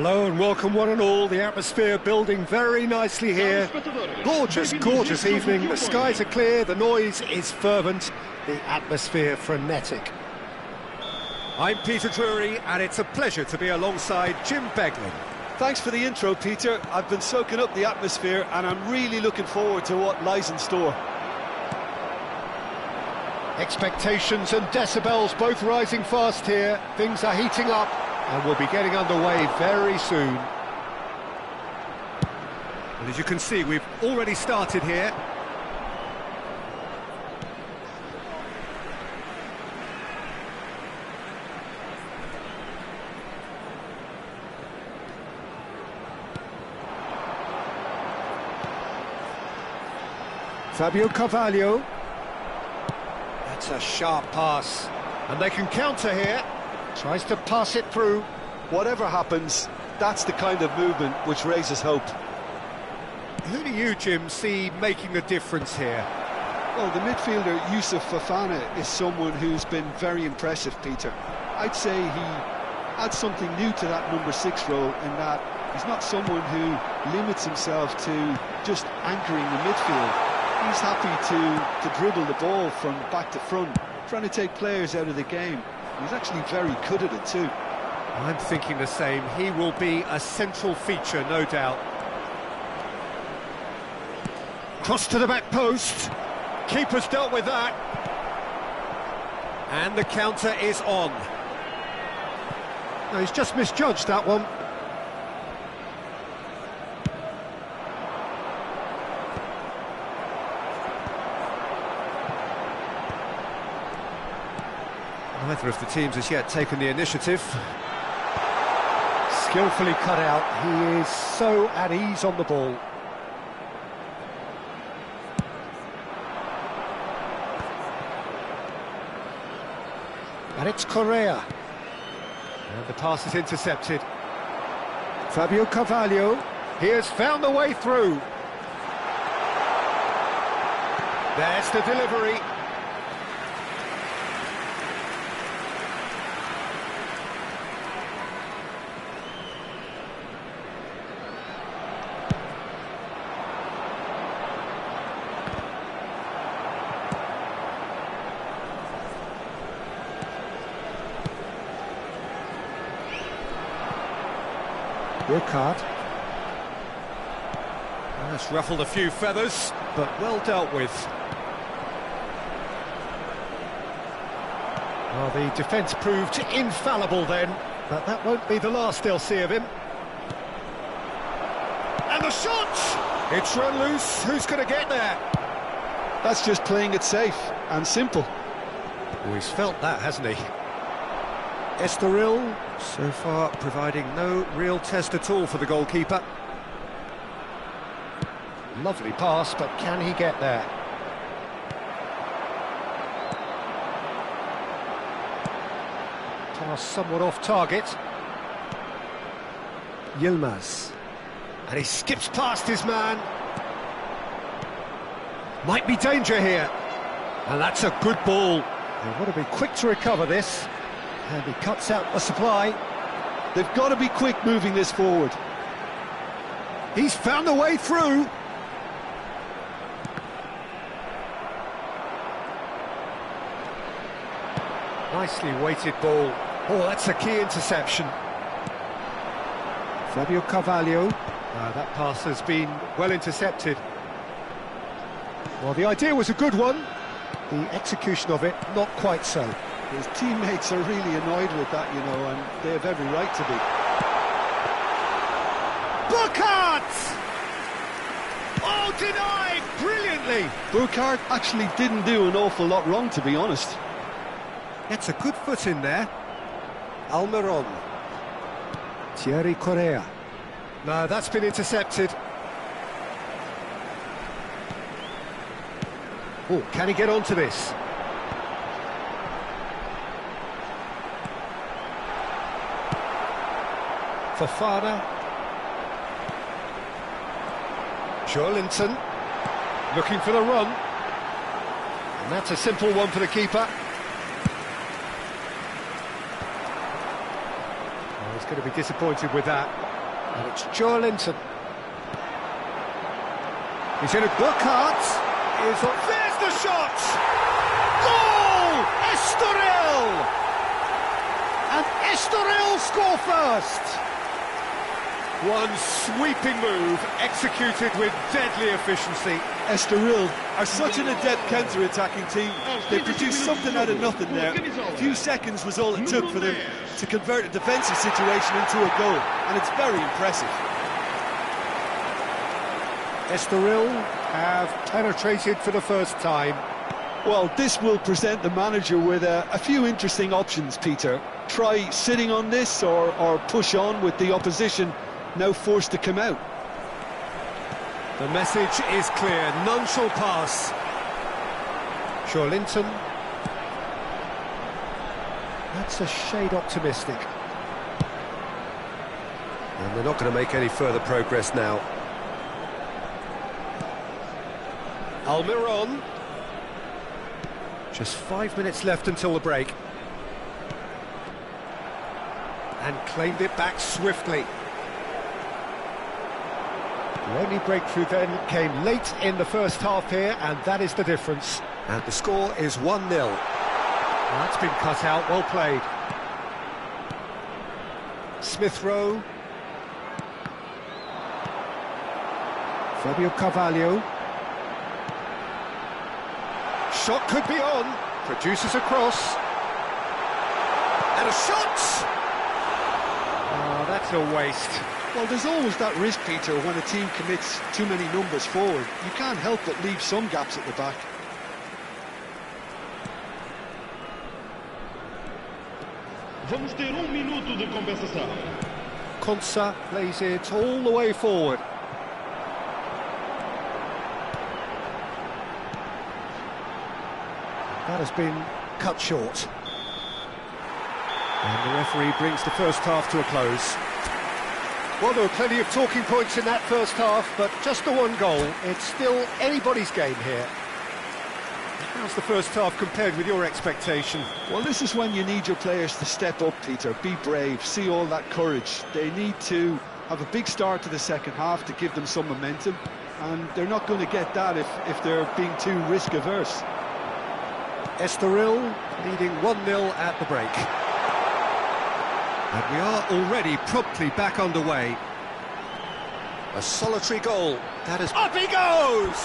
Hello and welcome one and all. The atmosphere building very nicely here. Gorgeous, gorgeous evening. The skies are clear, the noise is fervent, the atmosphere frenetic. I'm Peter Drury and it's a pleasure to be alongside Jim Beglin. Thanks for the intro, Peter. I've been soaking up the atmosphere and I'm really looking forward to what lies in store. Expectations and decibels both rising fast here. Things are heating up and we'll be getting underway very soon. And as you can see, we've already started here. Fabio Carvalho. That's a sharp pass. And they can counter here. Tries to pass it through. Whatever happens, that's the kind of movement which raises hope. Who do you, Jim, see making a difference here? Well, the midfielder Yusuf Fofana is someone who's been very impressive, Peter. I'd say he adds something new to that number 6 role in that he's not someone who limits himself to just anchoring the midfield. He's happy to dribble the ball from back to front, trying to take players out of the game. He's actually very good at it too. I'm thinking the same. He will be a central feature, no doubt. Cross to the back post. Keeper's dealt with that. And the counter is on. No, he's just misjudged that one. Neither of the teams has yet taken the initiative. Skillfully cut out. He is so at ease on the ball. And it's Correa. And the pass is intercepted. Fabio Carvalho. He has found the way through. There's the delivery. Burkhardt. That's ruffled a few feathers, but well dealt with. Well, the defence proved infallible then, but that won't be the last they'll see of him. And the shot! It's run loose. Who's going to get there? That's just playing it safe and simple. Oh, he's felt that, hasn't he? Estoril, so far providing no real test at all for the goalkeeper. Lovely pass, but can he get there? Pass somewhat off target. Yilmaz. And he skips past his man. Might be danger here. And that's a good ball. They want to be quick to recover this. And he cuts out the supply. They've got to be quick moving this forward. He's found a way through. Nicely weighted ball. Oh, that's a key interception. Fabio Carvalho. That pass has been well intercepted. Well, the idea was a good one. The execution of it, not quite so. His teammates are really annoyed with that, you know, and they have every right to be. Burkhardt! Oh, denied brilliantly! Burkhardt actually didn't do an awful lot wrong, to be honest. Gets a good foot in there. Almiron. Thierry Correa. No, that's been intercepted. Oh, can he get onto this? Fofana. Joelinton looking for the run. And that's a simple one for the keeper. Oh, he's going to be disappointed with that. And it's Joelinton. He's in a Burkhardt. There's the shot! Goal! Estoril! And Estoril score first! One sweeping move, executed with deadly efficiency. Estoril are such an adept counter-attacking team. They produced something out of nothing there. A few seconds was all it took for them to convert a defensive situation into a goal, and it's very impressive. Estoril have penetrated for the first time. Well, this will present the manager with a few interesting options, Peter. Try sitting on this or push on with the opposition now forced to come out. The message is clear, none shall pass. Joelinton. That's a shade optimistic. And they're not going to make any further progress now. Almiron. Just 5 minutes left until the break. And claimed it back swiftly. The only breakthrough then came late in the first half here, and that is the difference. And the score is 1-0. That's been cut out, well played. Smith Rowe. Fabio Carvalho. Shot could be on, produces a cross. And a shot! Oh, that's a waste. Well, there's always that risk, Peter, when a team commits too many numbers forward. You can't help but leave some gaps at the back. Vamos ter minuto de compensação. Konsa plays it all the way forward. That has been cut short. And the referee brings the first half to a close. Well, there were plenty of talking points in that first half, but just the one goal. It's still anybody's game here. How's the first half compared with your expectation? Well, this is when you need your players to step up, Peter. Be brave, see all that courage. They need to have a big start to the second half to give them some momentum, and they're not going to get that if they're being too risk-averse. Estoril leading 1-0 at the break. And we are already promptly back underway. A solitary goal. That is... Up he goes!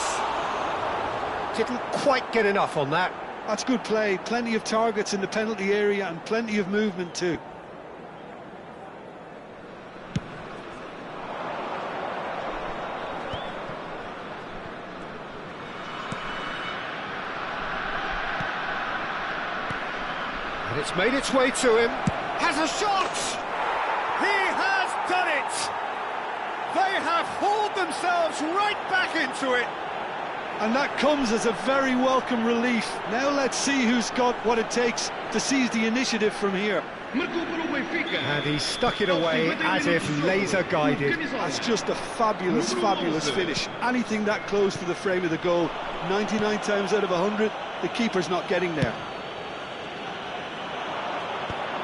Didn't quite get enough on that. That's good play. Plenty of targets in the penalty area and plenty of movement too. And it's made its way to him. Has a shot! He has done it! They have hauled themselves right back into it. And that comes as a very welcome relief. Now let's see who's got what it takes to seize the initiative from here. And he stuck it away as if laser guided. That's just a fabulous, fabulous finish. Anything that close to the frame of the goal, 99 times out of 100, the keeper's not getting there.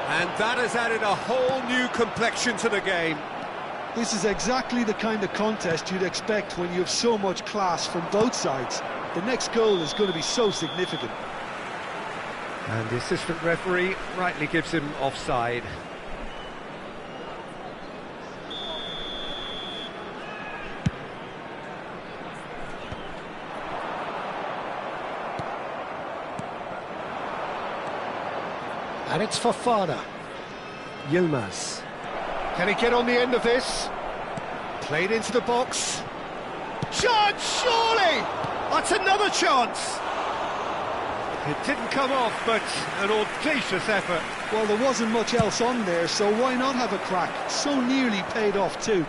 And that has added a whole new complexion to the game. This is exactly the kind of contest you'd expect when you have so much class from both sides. The next goal is going to be so significant. And the assistant referee rightly gives him offside. And it's Fofana. Yilmaz. Can he get on the end of this? Played into the box. Chance, surely! That's another chance! It didn't come off, but an audacious effort. Well, there wasn't much else on there, so why not have a crack? So nearly paid off too.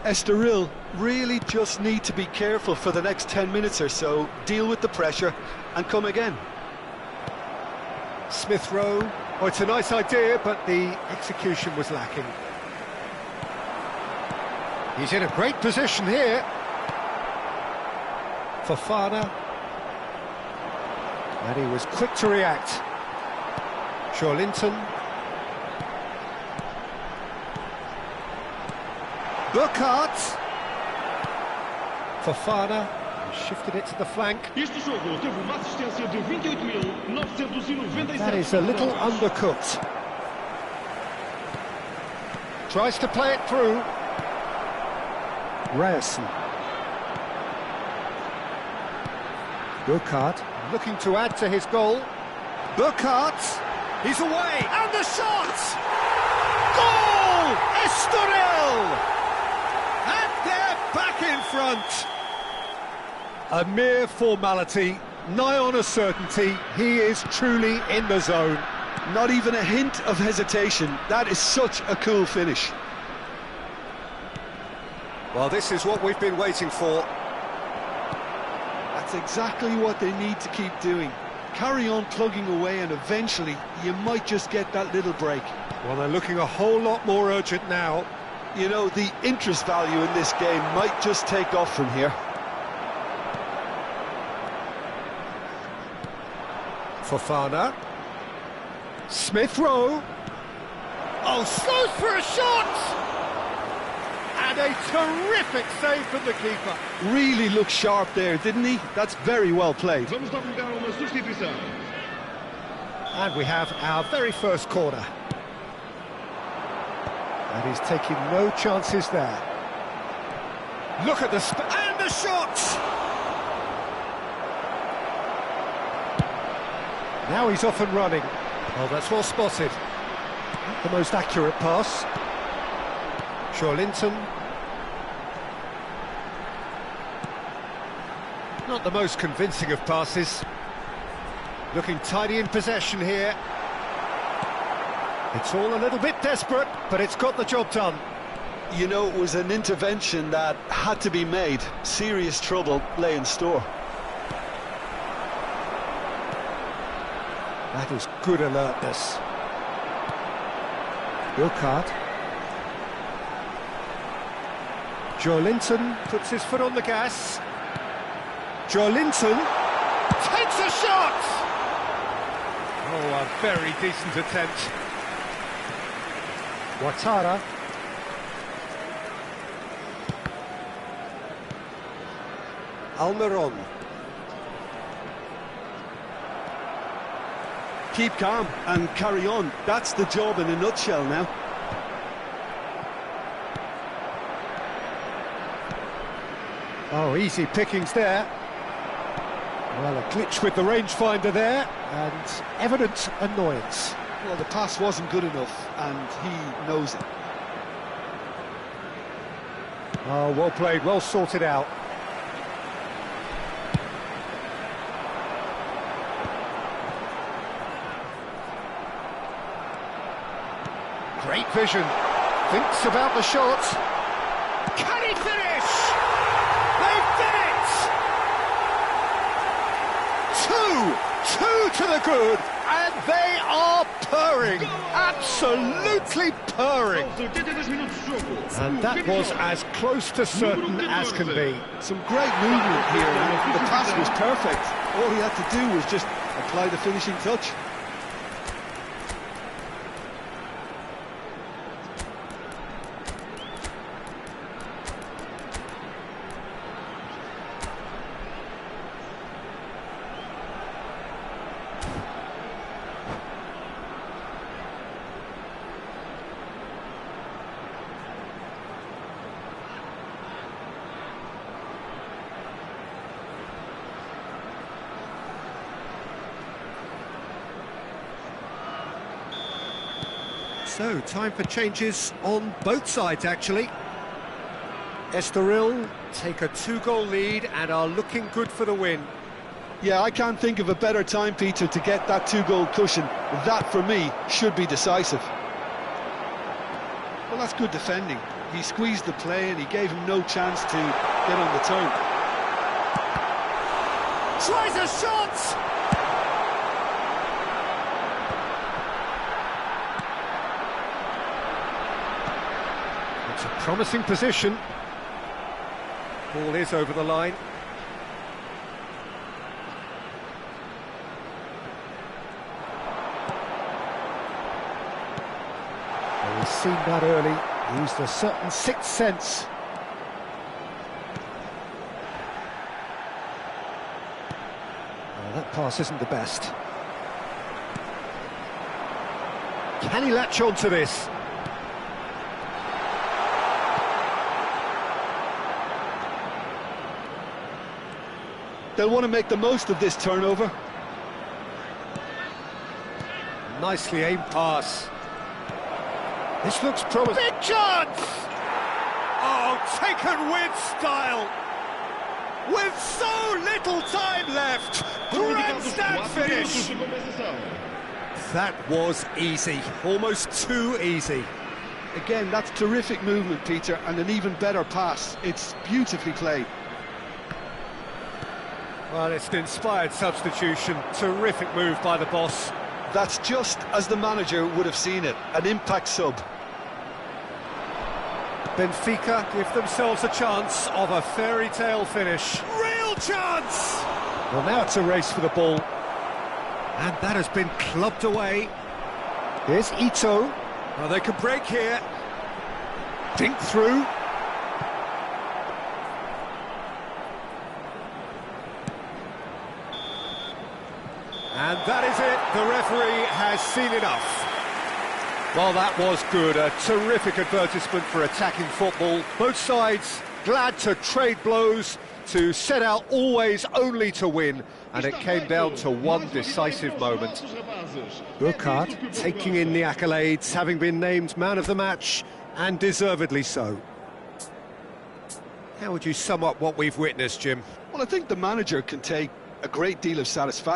Estoril really just need to be careful for the next 10 minutes or so, deal with the pressure and come again. Smith Rowe. Oh, it's a nice idea, but the execution was lacking. He's in a great position here. Fofana. And he was quick to react. Joelinton. Burkhardt. Fofana shifted it to the flank. Este jogo teve uma assistência de 28.997. That is a little undercooked. Tries to play it through. Ryerson. Burkhardt looking to add to his goal. Burkhardt, he's away, and the shot! Goal! Estoril! And they're back in front. A mere formality, nigh on a certainty, he is truly in the zone. Not even a hint of hesitation. That is such a cool finish. Well, this is what we've been waiting for. That's exactly what they need to keep doing. Carry on plugging away and eventually you might just get that little break. Well, they're looking a whole lot more urgent now. You know, the interest value in this game might just take off from here. Fofana. Smith Rowe. Oh, slows for a shot! And a terrific save from the keeper. Really looked sharp there, didn't he? That's very well played. Vamos dar uma substituição. And we have our very first corner. And he's taking no chances there. Look at the and the shot! Now he's off and running. Oh, that's well spotted. Not the most accurate pass. Linton. Not the most convincing of passes. Looking tidy in possession here. It's all a little bit desperate, but it's got the job done. You know, it was an intervention that had to be made. Serious trouble lay in store. That is good alertness. Burkhardt. Linton puts his foot on the gas. Linton takes a shot! Oh, a very decent attempt. Ouattara. Almiron. Keep calm and carry on. That's the job in a nutshell now. Oh, easy pickings there. Well, a glitch with the rangefinder there, and evident annoyance. Well, the pass wasn't good enough, and he knows it. Oh, well played, well sorted out. Great vision. Thinks about the shot. Can he finish? They've done it! Two to the good, and they are purring. Absolutely purring. And that was as close to certain as can be. Some great movement here, and the pass was perfect. All he had to do was just apply the finishing touch. So, time for changes on both sides, actually. Estoril take a 2-goal lead and are looking good for the win. Yeah, I can't think of a better time, Peter, to get that 2-goal cushion. That, for me, should be decisive. Well, that's good defending. He squeezed the play and he gave him no chance to get on the turn. Tries a shot! It's a promising position. Ball is over the line. Well, we've seen that early. Used a certain sixth sense. Well, that pass isn't the best. Can he latch on to this? They'll want to make the most of this turnover. Nicely aimed pass. This looks promising. Big chance! Oh, taken with style. With so little time left. Grandstand finish. That was easy. Almost too easy. Again, that's terrific movement, Peter, and an even better pass. It's beautifully played. Well, it's an inspired substitution. Terrific move by the boss. That's just as the manager would have seen it, an impact sub. Benfica give themselves a chance of a fairy tale finish. Real chance! Well, now it's a race for the ball. And that has been clubbed away. Here's Ito. Well, they can break here. Dink through. And that is it, the referee has seen enough. Well, that was good, a terrific advertisement for attacking football. Both sides glad to trade blows, to set out always only to win, and it came down to one decisive moment. Burkhardt taking in the accolades, having been named man of the match, and deservedly so. How would you sum up what we've witnessed, Jim? Well, I think the manager can take a great deal of satisfaction